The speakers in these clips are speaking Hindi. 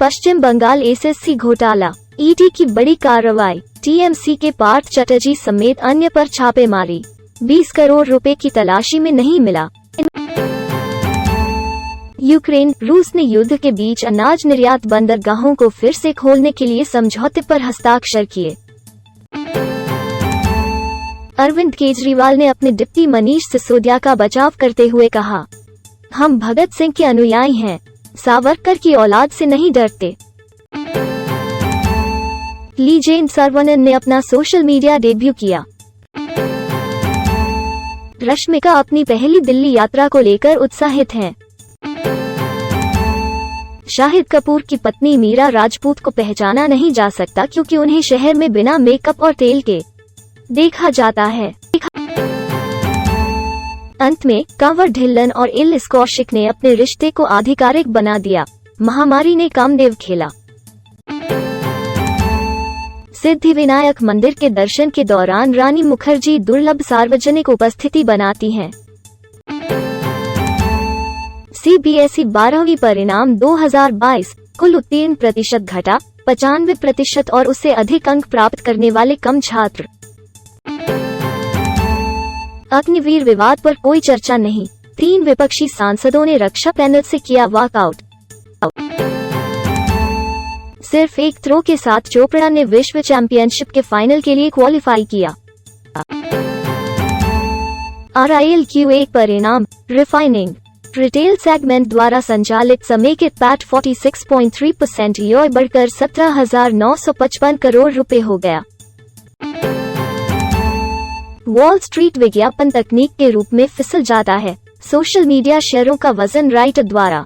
पश्चिम बंगाल एसएससी घोटाला, ईडी की बड़ी कार्रवाई, टीएमसी के पार्थ चटर्जी समेत अन्य पर छापेमारी, 20 करोड़ रुपए की तलाशी में नहीं मिला। यूक्रेन रूस ने युद्ध के बीच अनाज निर्यात बंदरगाहों को फिर से खोलने के लिए समझौते पर हस्ताक्षर किए। अरविंद केजरीवाल ने अपने डिप्टी मनीष सिसोदिया का बचाव करते हुए कहा, हम भगत सिंह के अनुयायी हैं, सावरकर की औलाद से नहीं डरते। लीजेन सरवनन ने अपना सोशल मीडिया डेब्यू किया। रश्मिका अपनी पहली दिल्ली यात्रा को लेकर उत्साहित हैं। शाहिद कपूर की पत्नी मीरा राजपूत को पहचाना नहीं जा सकता क्योंकि उन्हें शहर में बिना मेकअप और तेल के देखा जाता है। अंत में कंवर ढिल्लन और इलिस कौशिक ने अपने रिश्ते को आधिकारिक बना दिया। महामारी ने कामदेव खेला। सिद्धिविनायक मंदिर के दर्शन के दौरान रानी मुखर्जी दुर्लभ सार्वजनिक उपस्थिति बनाती हैं। सीबीएसई 12वीं परिणाम 2022, कुल उत्तीर्ण प्रतिशत घटा, 95% और उससे अधिक अंक प्राप्त करने वाले कम छात्र। अग्निवीर विवाद पर कोई चर्चा नहीं, 3 विपक्षी सांसदों ने रक्षा पैनल से किया वॉकआउट। सिर्फ एक थ्रो के साथ चोपड़ा ने विश्व चैंपियनशिप के फाइनल के लिए क्वालिफाई किया। RILQ1 परिणाम, रिफाइनिंग रिटेल सेगमेंट द्वारा संचालित समेकित पैट 46.3% ईओ बढ़कर 17,955 करोड़ रुपए हो गया। वॉल स्ट्रीट विज्ञापन तकनीक के रूप में फिसल जाता है, सोशल मीडिया शेयरों का वजन राइट द्वारा।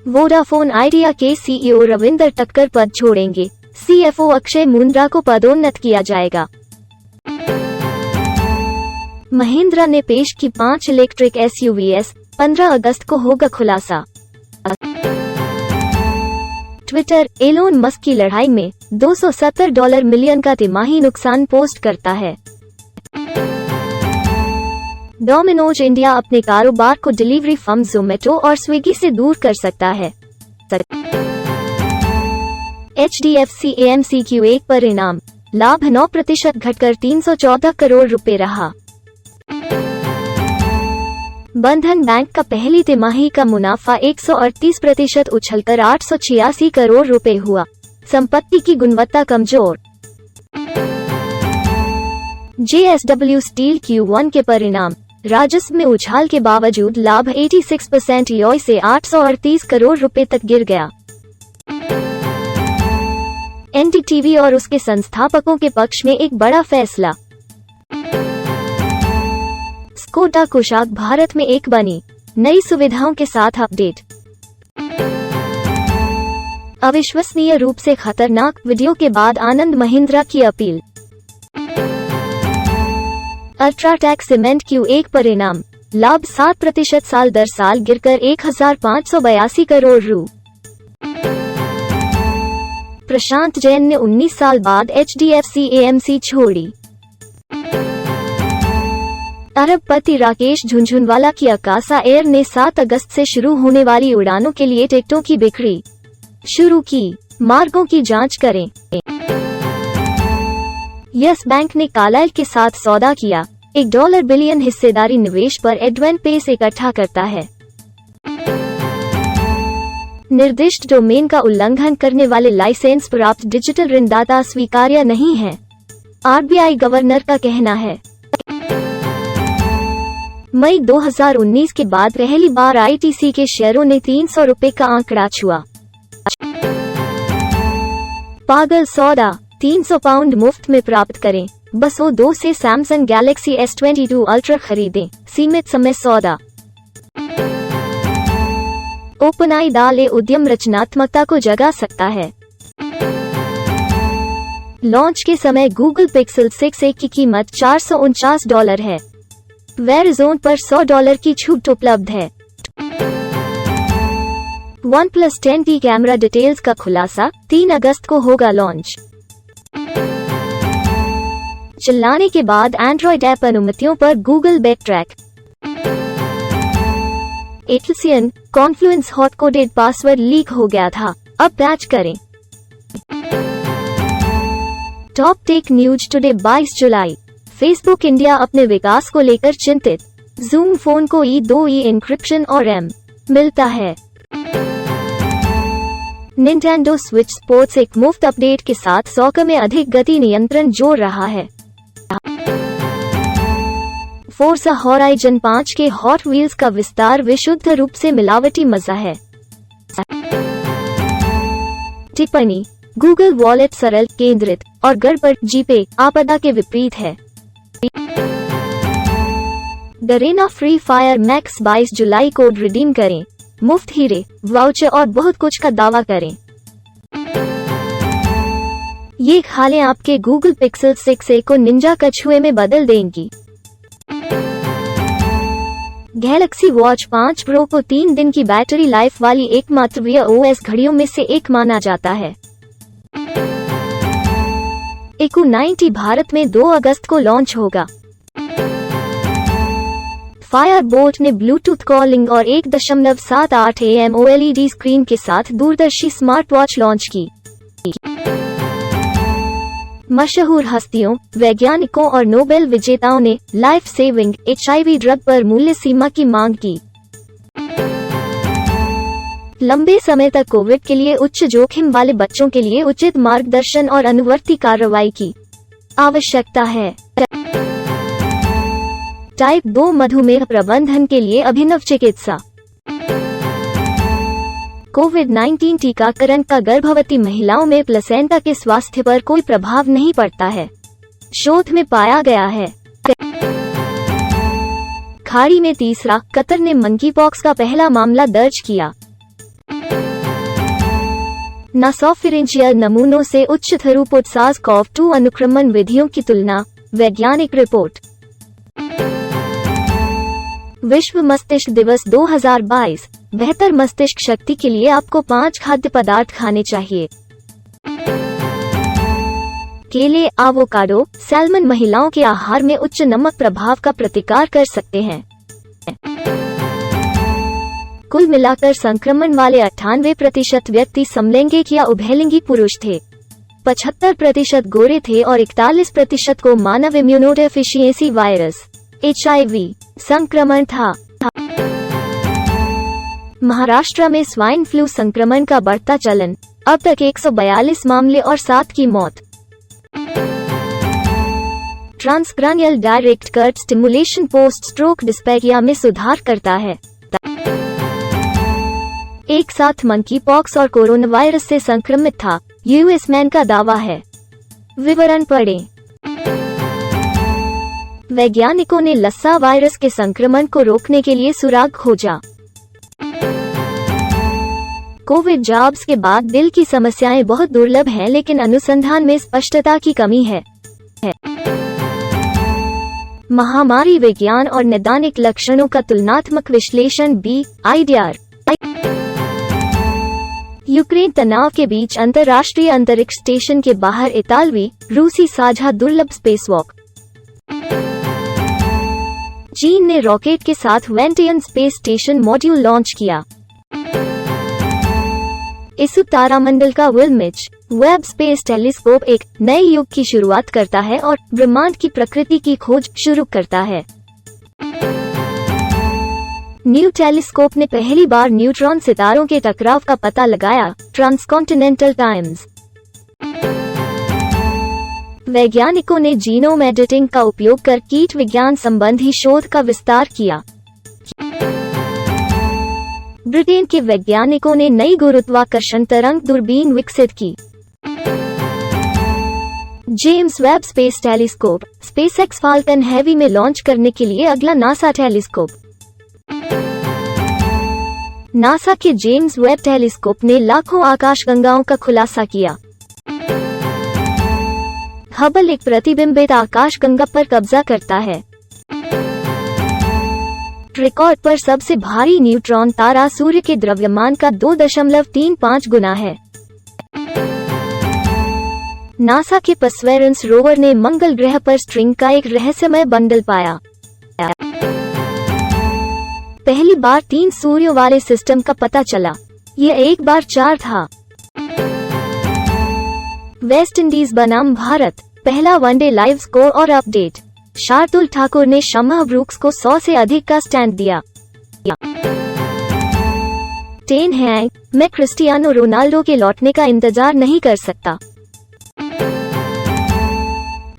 वोडाफोन आइडिया के सीईओ रविंदर टक्कर पद छोड़ेंगे, सीएफओ अक्षय मुंद्रा को पदोन्नत किया जाएगा। महिंद्रा ने पेश की 5 इलेक्ट्रिक एसयूवीएस, 15 अगस्त को होगा खुलासा। ट्विटर एलोन मस्क की लड़ाई में $270 मिलियन का तिमाही नुकसान पोस्ट करता है। डोमिनोज इंडिया अपने कारोबार को डिलीवरी फर्म जोमेटो और स्विगी से दूर कर सकता है। HDFC AMC Q1 परिणाम, लाभ 9% घटकर 314 करोड़ रुपए रहा। बंधन बैंक का पहली तिमाही का मुनाफा 138% उछलकर 886 करोड़ रुपए हुआ। संपत्ति की गुणवत्ता कमजोर। JSW स्टील Q1 के परिणाम, राजस्व में उछाल के बावजूद लाभ 86% ईओ से 838 करोड़ रुपए तक गिर गया। NDTV और उसके संस्थापकों के पक्ष में एक बड़ा फैसला। स्कोडा कुशाक भारत में एक बनी, नई सुविधाओं के साथ अपडेट। अविश्वसनीय रूप से खतरनाक वीडियो के बाद आनंद महिंद्रा की अपील। अल्ट्राटेक सीमेंट Q1 परिणाम, लाभ 7% साल दर साल गिरकर 1,582 करोड़ रु। प्रशांत जैन ने 19 साल बाद HDFC AMC छोड़ी। अरबपति राकेश झुनझुनवाला की अकासा एयर ने 7 अगस्त से शुरू होने वाली उड़ानों के लिए टिकटों की बिक्री शुरू की। मार्गों की जांच करें। यस बैंक ने कालाइल के साथ सौदा किया, $1 बिलियन हिस्सेदारी निवेश पर एडवेन पेस इकट्ठा करता है। निर्दिष्ट डोमेन का उल्लंघन करने वाले लाइसेंस प्राप्त डिजिटल ऋणदाता स्वीकार्य नहीं है, RBI गवर्नर का कहना है। मई 2019 के बाद पहली बार ITC के शेयरों ने 300 रुपए का आंकड़ा छुआ। पागल सौदा, 300 पाउंड मुफ्त में प्राप्त करें, बस O2 से सैमसंग गैलेक्सी S22 अल्ट्रा खरीदें, सीमित समय सौदा। ओपनआई डाले उद्यम रचनात्मकता को जगा सकता है। लॉन्च के समय गूगल पिक्सल 6a की कीमत $449 है। वेरिज़ोन पर $100 की छूट उपलब्ध है। OnePlus 10T कैमरा डिटेल्स का खुलासा, 3 अगस्त को होगा लॉन्च। चिल्लाने के बाद एंड्रॉइड ऐप अनुमतियों पर Google backtrack. Atlassian Confluence hard coded password leak हो गया था, अब पैच करें। टॉप टेक न्यूज टुडे 22 जुलाई। फेसबुक इंडिया अपने विकास को लेकर चिंतित। जूम फोन को E2E एन्क्रिप्शन और रैम मिलता है। निंटेंडो स्विच स्पोर्ट्स एक मुफ्त अपडेट के साथ 100 में अधिक गति नियंत्रण जोड़ रहा है। फोर्जा होराइजन 5 के हॉट व्हील्स का विस्तार विशुद्ध रूप से मिलावटी मजा है। टिप्पणी: गूगल वॉलेट सरल, केंद्रित और गड़बड़, जीपे आपदा के विपरीत है। गरीना फ्री फायर मैक्स 22 जुलाई कोड रिडीम करें, मुफ्त हीरे, वाउचर और बहुत कुछ का दावा करें। ये खालें आपके गूगल पिक्सल 6a को निंजा कछुए में बदल देंगी। गैलेक्सी वॉच 5 प्रो को 3 दिन की बैटरी लाइफ वाली एकमात्र Wear OS घड़ियों में से एक माना जाता है। Echo 90 भारत में 2 अगस्त को लॉन्च होगा। फायरबोल्ट ने ब्लूटूथ कॉलिंग और 1.78 AM OLED स्क्रीन के साथ दूरदर्शी स्मार्ट वॉच लॉन्च की। मशहूर हस्तियों, वैज्ञानिकों और नोबेल विजेताओं ने लाइफ सेविंग HIV ड्रग पर मूल्य सीमा की मांग की। लंबे समय तक कोविड के लिए उच्च जोखिम वाले बच्चों के लिए उचित मार्गदर्शन और अनुवर्ती कार्रवाई की आवश्यकता है। टाइप 2 मधुमेह प्रबंधन के लिए अभिनव चिकित्सा। कोविड-19 टीकाकरण का गर्भवती महिलाओं में प्लेसेंटा के स्वास्थ्य पर कोई प्रभाव नहीं पड़ता है, शोध में पाया गया है। खाड़ी में तीसरा, कतर ने मंकीपॉक्स का पहला मामला दर्ज किया। नासोफिरिंजियल नमूनों से उच्च थ्रूपुट SARS-CoV-2 अनुक्रमण विधियों की तुलना, वैज्ञानिक रिपोर्ट। विश्व मस्तिष्क दिवस 2022। बेहतर मस्तिष्क शक्ति के लिए आपको 5 खाद्य पदार्थ खाने चाहिए। केले, एवोकाडो, सैल्मन महिलाओं के आहार में उच्च नमक प्रभाव का प्रतिकार कर सकते हैं। कुल मिलाकर संक्रमण वाले 98% व्यक्ति समलैंगिक या उभयलिंगी पुरुष थे। 75% गोरे थे और 41% को मानव इम्यूनोडेफिशिएंसी वायरस HIV संक्रमण था। महाराष्ट्र में स्वाइन फ्लू संक्रमण का बढ़ता चलन, अब तक 142 मामले और 7 की मौत। Transcranial direct current stimulation post stroke dysphagia में सुधार करता है। एक साथ मंकीपॉक्स और कोरोना वायरस से संक्रमित था, US मैन का दावा है। विवरण पढ़ें। वैज्ञानिकों ने लस्सा वायरस के संक्रमण को रोकने के लिए सुराग खोजा। कोविड जॉब्स के बाद दिल की समस्याएं बहुत दुर्लभ हैं, लेकिन अनुसंधान में स्पष्टता की कमी है। महामारी विज्ञान और नैदानिक लक्षणों का तुलनात्मक विश्लेषण IDR। यूक्रेन तनाव के बीच अंतर्राष्ट्रीय अंतरिक्ष स्टेशन के बाहर इतालवी रूसी साझा दुर्लभ स्पेसवॉक। चीन ने रॉकेट के साथ Wentian space station module launch किया। इसु तारामंडल का विल्मिच वेब स्पेस टेलीस्कोप एक नए युग की शुरुआत करता है और ब्रह्मांड की प्रकृति की खोज शुरू करता है। न्यू टेलीस्कोप ने पहली बार न्यूट्रॉन सितारों के टकराव का पता लगाया। Transcontinental times. वैज्ञानिकों ने जीनोम एडिटिंग का उपयोग कर कीट विज्ञान संबंधी शोध का विस्तार किया। ब्रिटेन के वैज्ञानिकों ने नई गुरुत्वाकर्षण तरंग दूरबीन विकसित की। James Webb space telescope SpaceX falcon heavy में लॉन्च करने के लिए अगला नासा टेलीस्कोप। नासा के जेम्स वेब टेलीस्कोप ने लाखों आकाशगंगाओं का खुलासा किया। हबल एक प्रतिबिंबित आकाशगंगा पर कब्जा करता है। रिकॉर्ड पर सबसे भारी न्यूट्रॉन तारा सूर्य के द्रव्यमान का 2.35 गुना है। नासा के परसेवरेंस रोवर ने मंगल ग्रह पर स्ट्रिंग का एक रहस्यमय बंडल पाया। पहली बार 3 सूर्यों वाले सिस्टम का पता चला। यह एक बार 4 था। वेस्ट इंडीज बनाम भारत, पहला वनडे लाइव स्कोर और अपडेट। शार्दुल ठाकुर ने शमा ब्रूक्स को 100 से अधिक का स्टैंड दिया। टेन हैंग, मैं क्रिस्टियानो रोनाल्डो के लौटने का इंतजार नहीं कर सकता।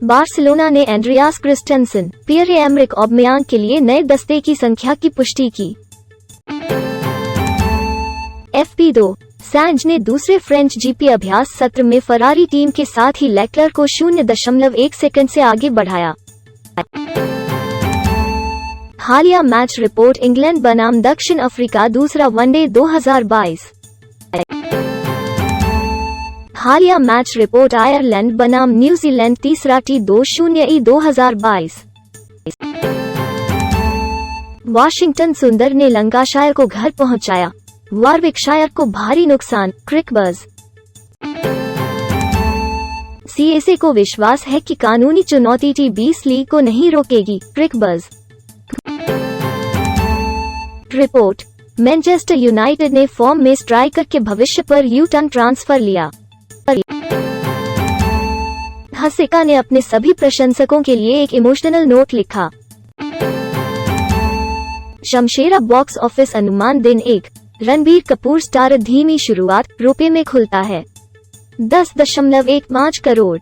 बार्सिलोना ने एंड्रियास क्रिस्टेंसन, पियरे-एमरिक ऑबमेयांग के लिए नए दस्ते की संख्या की पुष्टि की। FP2, सैंज ने दूसरे फ्रेंच जीपी अभ्यास सत्र में फरारी टीम के साथ ही लेक्लर को 0.1 सेकंड से आगे बढ़ाया। हालिया मैच रिपोर्ट, इंग्लैंड बनाम दक्षिण अफ्रीका दूसरा वनडे 2022। हालिया मैच रिपोर्ट, आयरलैंड बनाम न्यूजीलैंड तीसरा T20 2022। वाशिंगटन सुंदर ने लंकाशायर को घर पहुंचाया, वारविकशायर को भारी नुकसान। क्रिकबज़, CAC को विश्वास है कि कानूनी चुनौती T20 लीग को नहीं रोकेगी। क्रिकबज़ रिपोर्ट, मैनचेस्टर यूनाइटेड ने फॉर्म में स्ट्राइकर के भविष्य पर यू-टर्न ट्रांसफर लिया। हसीका ने अपने सभी प्रशंसकों के लिए एक इमोशनल नोट लिखा। शमशेरा बॉक्स ऑफिस अनुमान दिन 1, रणबीर कपूर स्टार धीमी शुरुआत, रुपए में खुलता है 10.15 करोड़।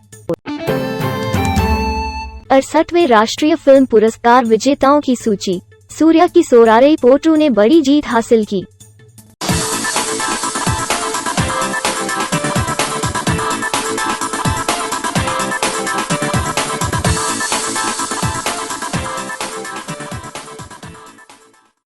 68वें राष्ट्रीय फिल्म पुरस्कार विजेताओं की सूची, सूर्या की सोरारे पोट्रू ने बड़ी जीत हासिल की।